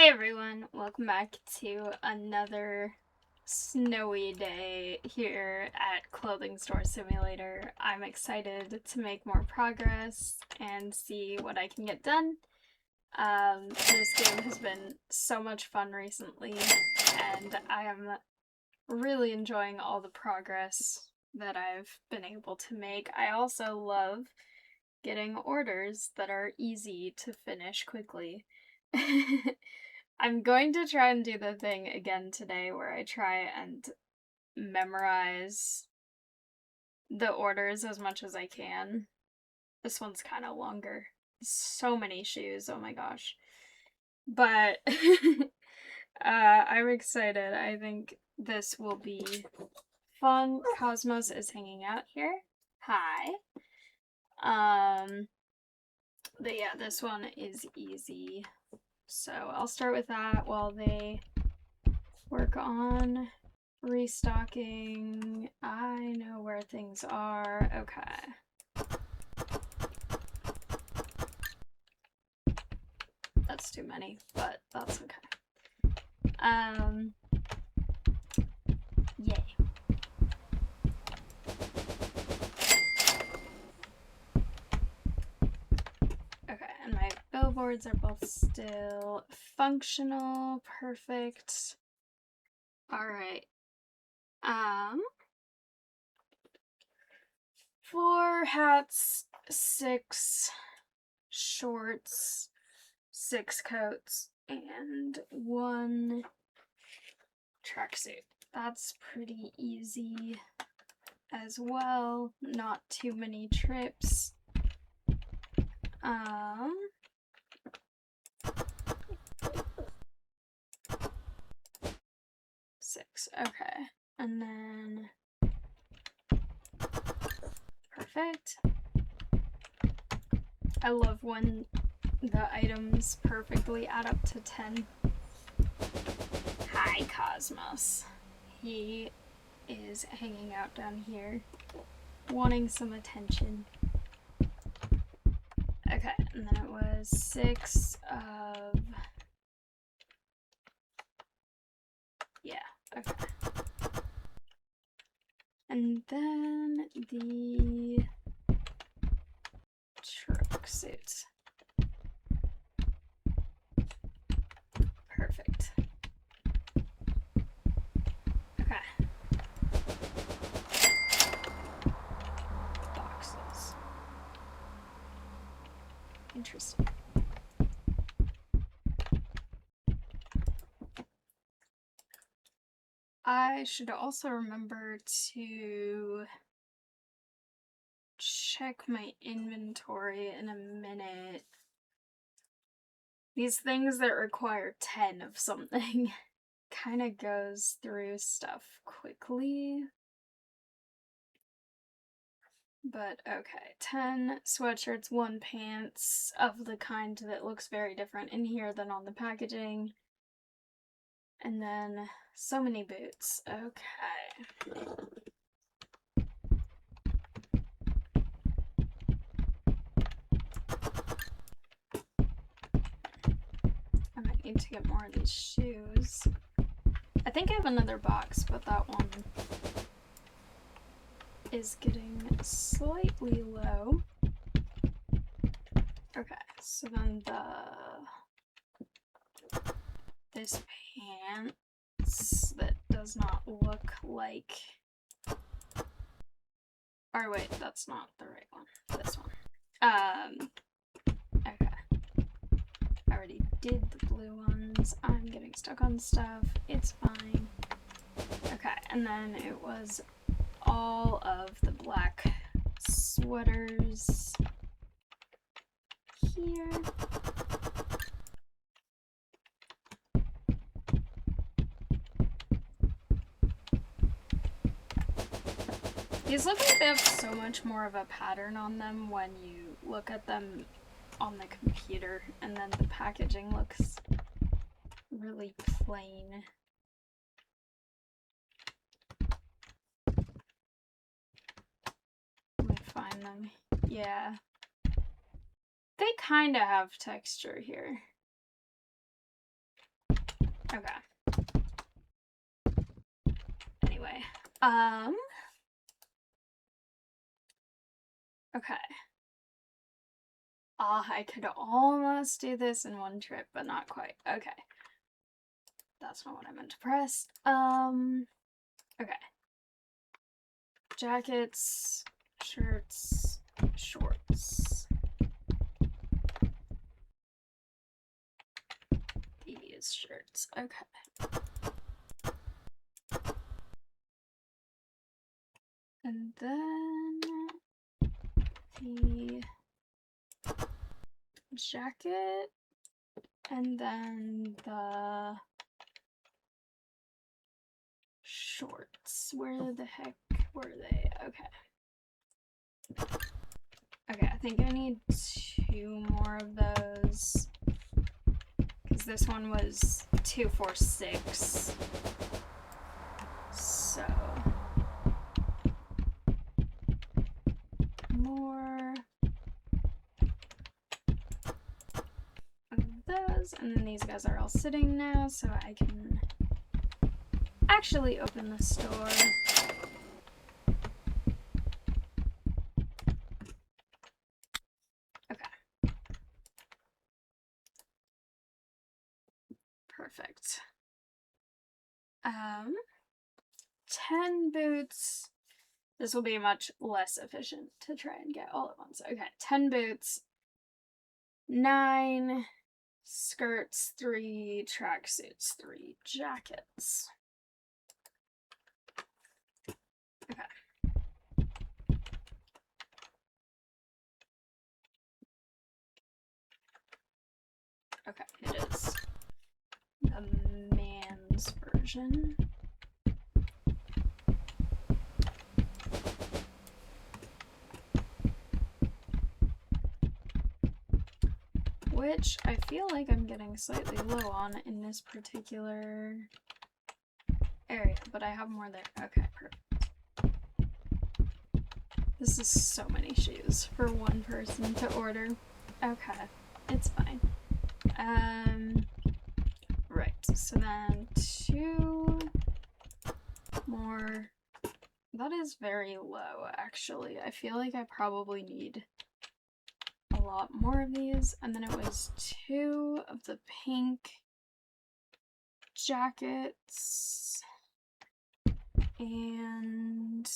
Hey everyone, welcome back to another snowy day here at Clothing Store Simulator. I'm excited to make more progress and see what I can get done. This game has been so much fun recently, and I am really enjoying all the progress that I've been able to make. I also love getting orders that are easy to finish quickly. I'm going to try and do the thing again today where I try and memorize the orders as much as I can. This one's kind of longer. So many shoes, oh my gosh. But I'm excited. I think this will be fun. Cosmos is hanging out here. Hi. But yeah, this one is easy. So I'll start with that while they work on restocking. I know where things are. Okay. That's too many, but that's okay. Yay. Okay, and my billboards are both still functional. Perfect. Alright. 4 hats, 6 shorts, 6 coats, and 1 tracksuit. That's pretty easy as well. Not too many trips. 6. Okay. And then perfect. I love when the items perfectly add up to 10. Hi, Cosmos. He is hanging out down here, wanting some attention. Okay, and then it was 6 of... Yeah, okay. And then the truck suit. Perfect. Okay. Boxes. Interesting. I should also remember to check my inventory in a minute. These things that require 10 of something kind of goes through stuff quickly. But okay, 10 sweatshirts, 1 pants of the kind that looks very different in here than on the packaging. And then so many boots. Okay. I might need to get more of these shoes. I think I have another box, but that one is getting slightly low. Okay, so then this pants that does not look like... Or wait, that's not the right one. This one. Okay. I already did the blue ones. I'm getting stuck on stuff. It's fine. Okay, and then it was all of the black sweaters here. These look like they have so much more of a pattern on them when you look at them on the computer, and then the packaging looks really plain. Let me find them. Yeah. They kind of have texture here. Okay. Anyway, okay. I could almost do this in one trip, but not quite. Okay. That's not what I meant to press. Okay. Jackets, shirts, shorts. These shirts. Okay. And then the jacket, and then the shorts. Where the heck were they? Okay. Okay, I think I need 2 more of those. Because this one was 246. So more of those, and then these guys are all sitting now, so I can actually open the store. Okay. Perfect. 10 boots. This will be much less efficient to try and get all at once. Okay, 10 boots, 9 skirts, 3 tracksuits, 3 jackets. Okay. Okay, it is the man's version. Which I feel like I'm getting slightly low on in this particular area, but I have more there. Okay, perfect. This is so many shoes for one person to order. Okay, it's fine. Right, so then 2 more. That is very low, actually. I feel like I probably need a lot more of these. And then it was 2 of the pink jackets and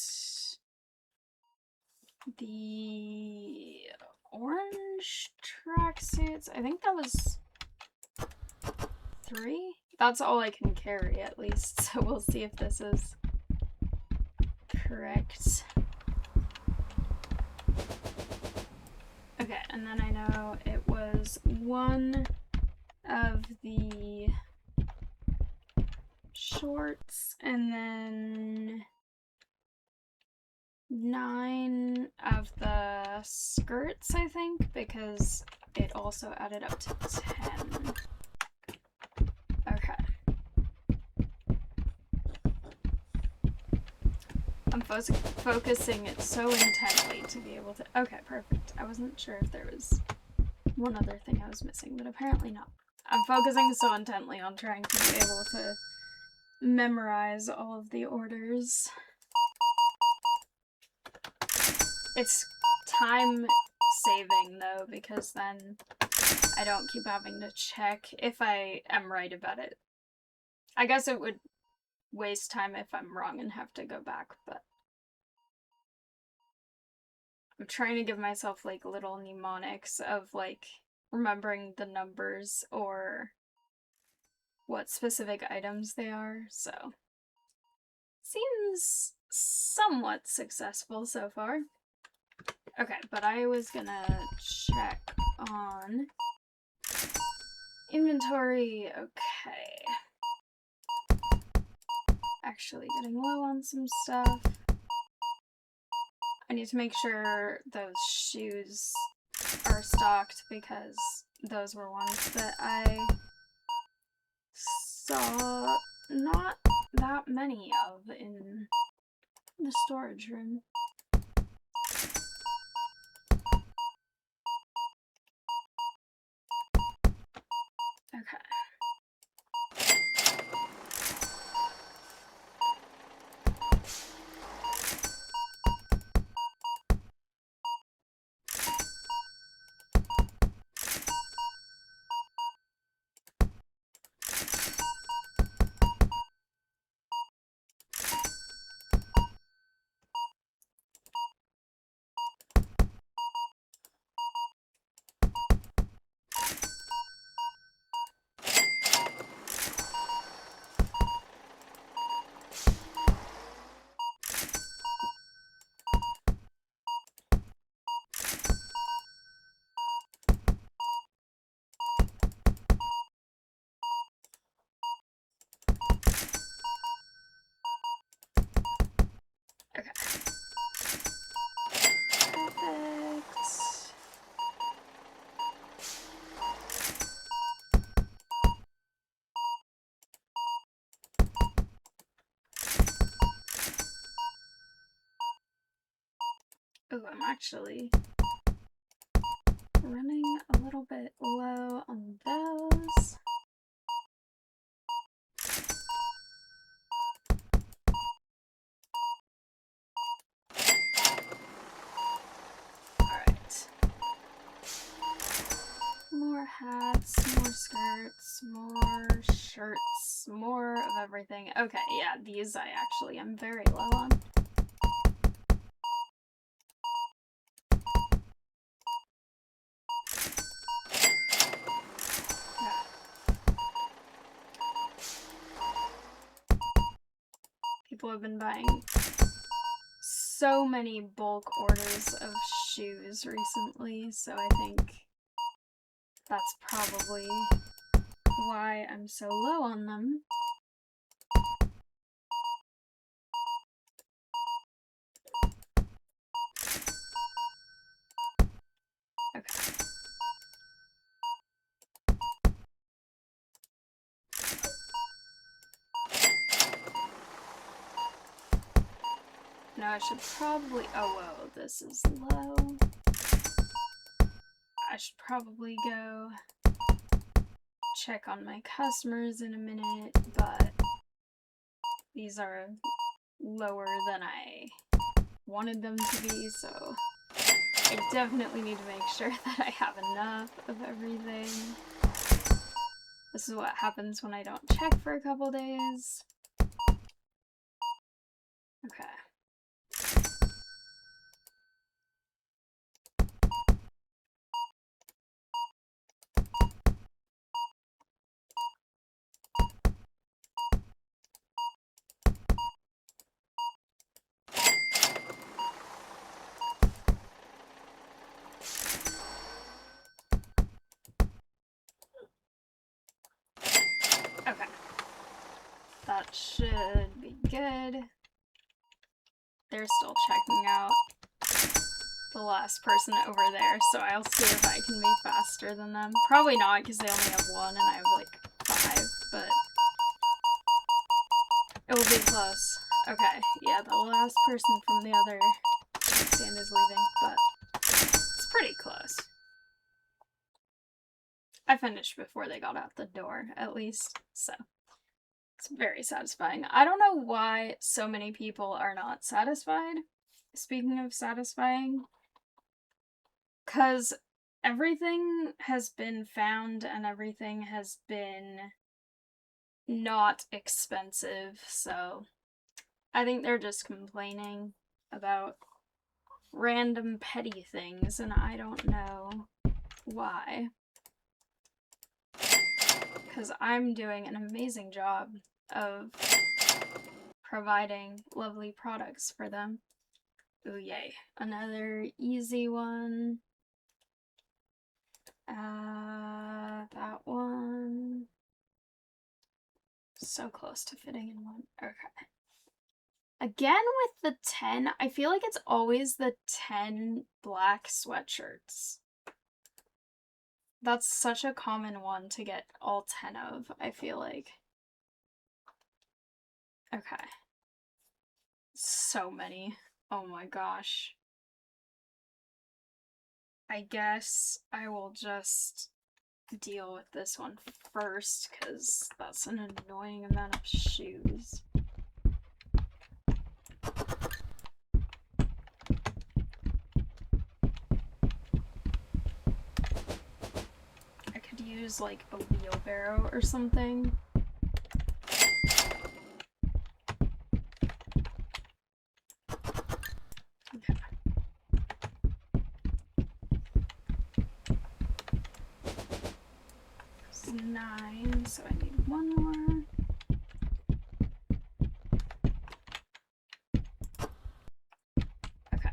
the orange tracksuits. I think that was 3. That's all I can carry, at least, so we'll see if this is correct. Okay, and then I know it was 1 of the shorts, and then 9 of the skirts, I think, because it also added up to 10. Okay. I'm focusing it so intently to be able to... Okay, perfect. I wasn't sure if there was one other thing I was missing, but apparently not. I'm focusing so intently on trying to be able to memorize all of the orders. It's time saving though, because then I don't keep having to check if I am right about it. I guess it would waste time if I'm wrong and have to go back, but I'm trying to give myself like little mnemonics of like remembering the numbers or what specific items they are, so seems somewhat successful so far. Okay, but I was gonna check on inventory. Okay. Actually getting low on some stuff. I need to make sure those shoes are stocked because those were ones that I saw not that many of in the storage room. Okay. Oh, I'm actually running a little bit low on those. Alright. More hats, more skirts, more shirts, more of everything. Okay, yeah, these I actually am very low on. People have been buying so many bulk orders of shoes recently, so I think that's probably why I'm so low on them. Okay. Now I should probably, oh whoa, this is low. I should probably go check on my customers in a minute, but these are lower than I wanted them to be, so I definitely need to make sure that I have enough of everything. This is what happens when I don't check for a couple days. Okay. Okay. That should be good. They're still checking out the last person over there, so I'll see if I can be faster than them. Probably not, because they only have one and I have like 5, but it will be close. Okay, yeah, the last person from the other stand is leaving, but it's pretty close. I finished before they got out the door, at least, so it's very satisfying. I don't know why so many people are not satisfied. Speaking of satisfying, because everything has been found and everything has been not expensive, so I think they're just complaining about random petty things, and I don't know why. Because I'm doing an amazing job of providing lovely products for them. Ooh, yay. Another easy one. That one. So close to fitting in one. Okay. Again with the 10, I feel like it's always the 10 black sweatshirts. That's such a common one to get all 10 of, I feel like. Okay. So many. Oh my gosh. I guess I will just deal with this one first, because that's an annoying amount of shoes. I could use like a wheelbarrow or something. Okay. It's 9, so I need one more. Okay.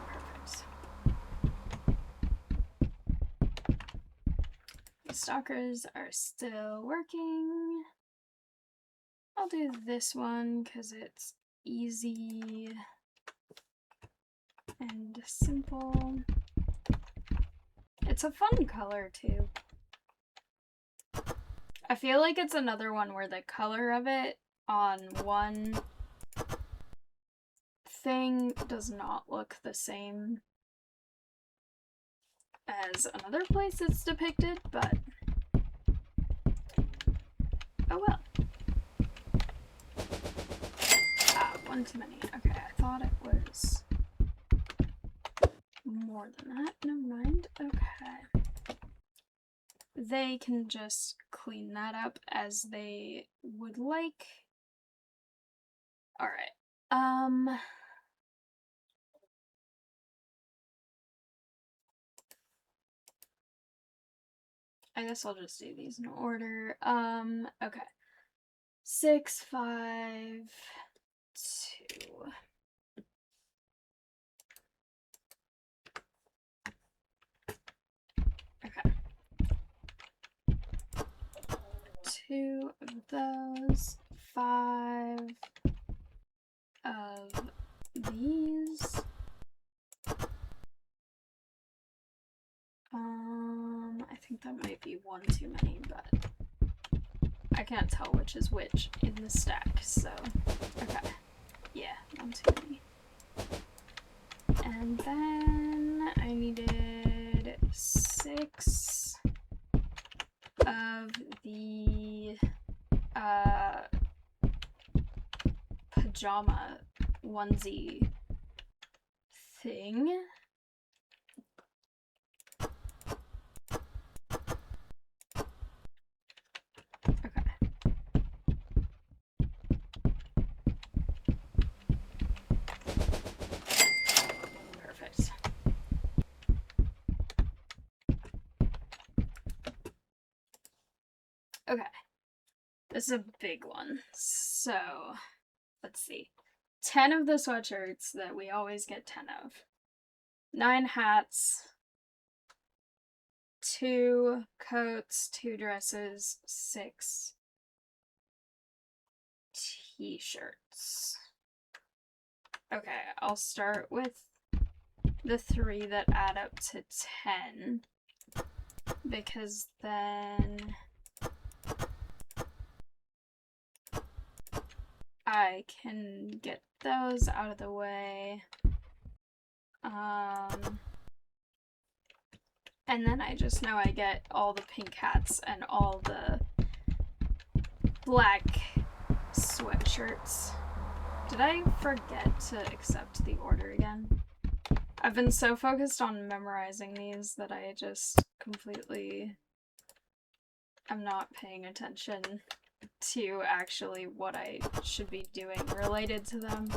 Perfect. The stalkers are still working. I'll do this one because it's easy and simple. It's a fun color too. I feel like it's another one where the color of it on one thing does not look the same as another place it's depicted, but oh well. One too many. Okay, I thought it was more than that. Never mind. Okay. They can just clean that up as they would like. Alright. I guess I'll just do these in order. Okay. 6, 5, 2. Okay. 2 of those, 5 of these. I think that might be one too many, but I can't tell which is which in the stack, so okay. Yeah, one too many. And then I needed 6 of the pajama onesie thing. Okay. Perfect. Okay. This is a big one. So, let's see. 10 of the sweatshirts that we always get 10 of. 9 hats. 2 coats, 2 dresses, 6 t-shirts. Okay, I'll start with the 3 that add up to 10, because then I can get those out of the way. And then I just know I get all the pink hats and all the black sweatshirts. Did I forget to accept the order again? I've been so focused on memorizing these that I just completely am not paying attention to actually what I should be doing related to them.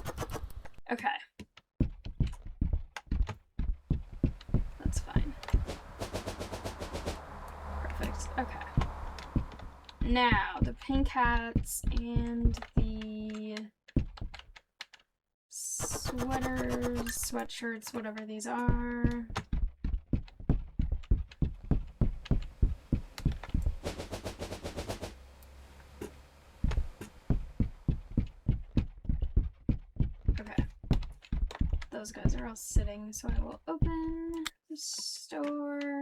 Okay. That's fine. Perfect. Okay. Now, the pink hats and the sweaters, sweatshirts, whatever these are. Okay. Those guys are all sitting, so I will open the store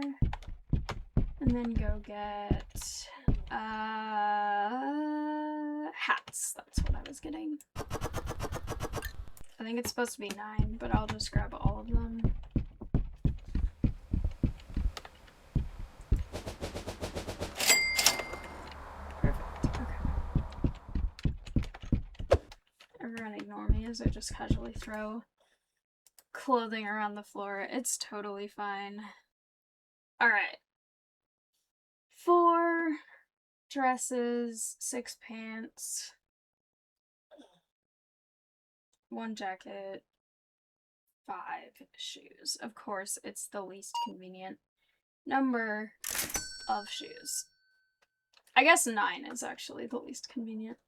and then go get hats. That's what I was getting. I think it's supposed to be 9, but I'll just grab all of them. Perfect. Okay. Everyone ignore me as I just casually throw clothing around the floor. It's totally fine. Alright. 4 dresses, 6 pants, 1 jacket, 5 shoes. Of course, it's the least convenient number of shoes. I guess 9 is actually the least convenient.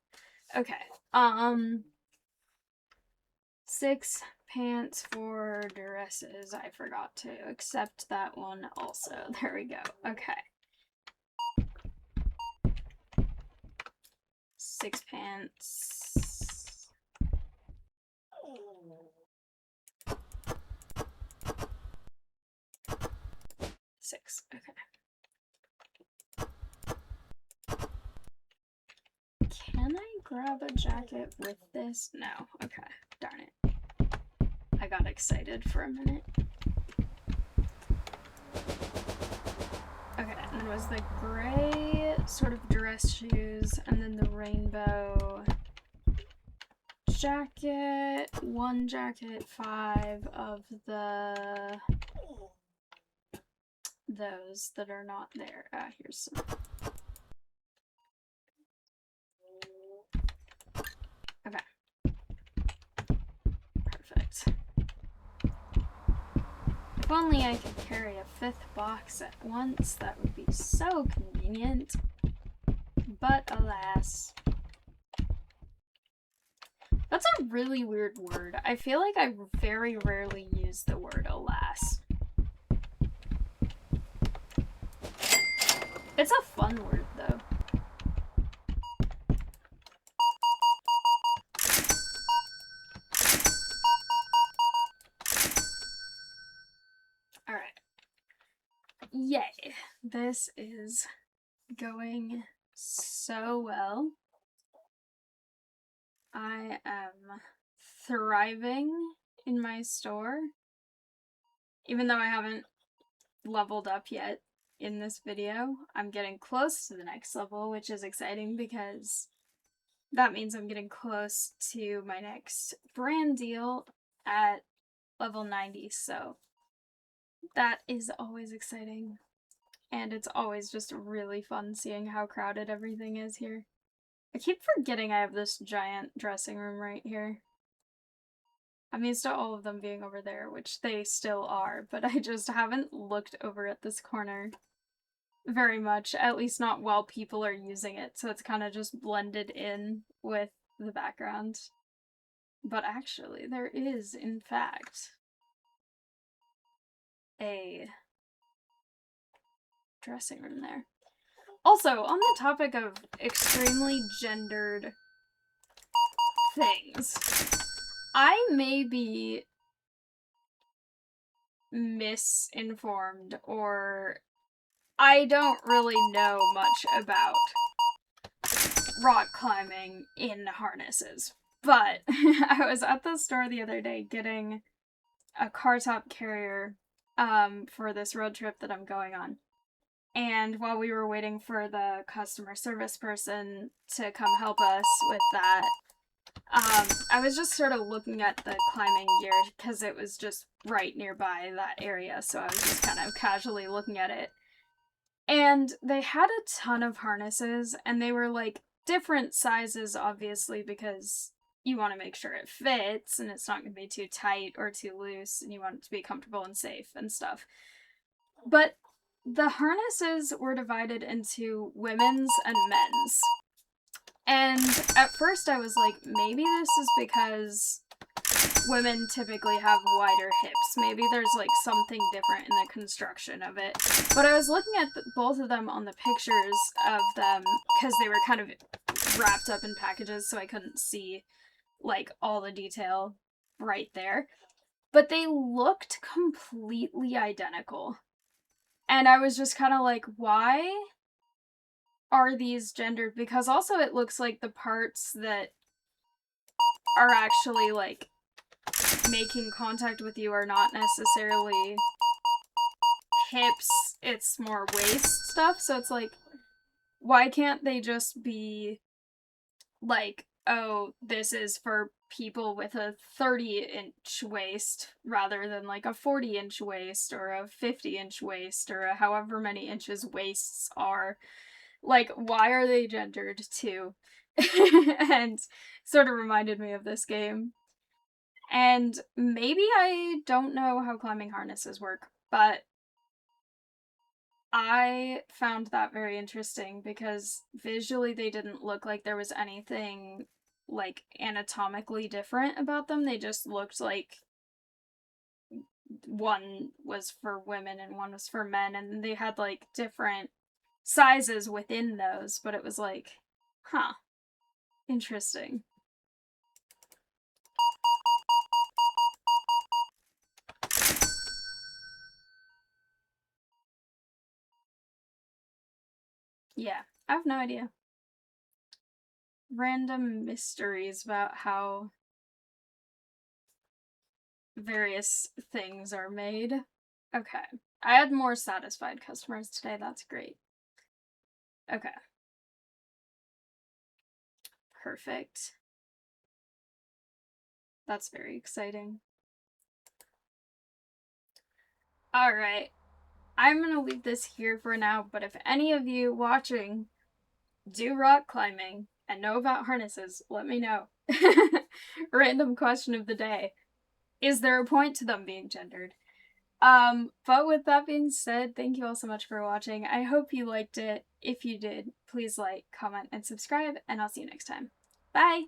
Okay. 6 pants for dresses. I forgot to accept that one also. There we go. Okay. 6 pants. 6. Okay. Can I grab a jacket with this? No. Okay. Darn it. I got excited for a minute. Okay, and then it was the gray sort of dress shoes, and then the rainbow jacket, one jacket, 5 of those that are not there. Here's some. Okay. Perfect. If only I could carry a 5th box at once, that would be so convenient. But alas. That's a really weird word. I feel like I very rarely use the word alas. It's a fun word, though. Alright. Yay. This is going so well. I am thriving in my store. Even though I haven't leveled up yet in this video, I'm getting close to the next level, which is exciting because that means I'm getting close to my next brand deal at level 90, so that is always exciting. And it's always just really fun seeing how crowded everything is here. I keep forgetting I have this giant dressing room right here. I'm used to all of them being over there, which they still are, but I just haven't looked over at this corner very much, at least not while people are using it, so it's kind of just blended in with the background. But actually, there is, in fact, a dressing room there. Also, on the topic of extremely gendered things, I may be misinformed, or I don't really know much about rock climbing in harnesses, but I was at the store the other day getting a car top carrier for this road trip that I'm going on. And while we were waiting for the customer service person to come help us with that, I was just sort of looking at the climbing gear because it was just right nearby that area, so I was just kind of casually looking at it. And they had a ton of harnesses, and they were like different sizes, obviously, because you want to make sure it fits and it's not going to be too tight or too loose, and you want it to be comfortable and safe and stuff. But the harnesses were divided into women's and men's. And at first I was like, maybe this is because women typically have wider hips. Maybe there's like something different in the construction of it. But I was looking at both of them on the pictures of them because they were kind of wrapped up in packages, so I couldn't see like all the detail right there. But they looked completely identical. And I was just kind of like, why are these gendered? Because also it looks like the parts that are actually like making contact with you are not necessarily hips, it's more waist stuff. So it's like, why can't they just be like, oh, this is for people with a 30-inch waist rather than like a 40-inch waist or a 50-inch waist or a however many inches waists are. Like, why are they gendered too? And sort of reminded me of this game. And maybe I don't know how climbing harnesses work, but I found that very interesting because visually they didn't look like there was anything like anatomically different about them. They just looked like one was for women and one was for men, and they had like different sizes within those, but it was like, huh, interesting. Yeah, I have no idea. random mysteries about how various things are made. Okay. I had more satisfied customers today. That's great. Okay. Perfect. That's very exciting. Alright. I'm gonna leave this here for now, but if any of you watching do rock climbing and know about harnesses, let me know. Random question of the day. Is there a point to them being gendered? But with that being said, thank you all so much for watching. I hope you liked it. If you did, please like, comment, and subscribe, and I'll see you next time. Bye!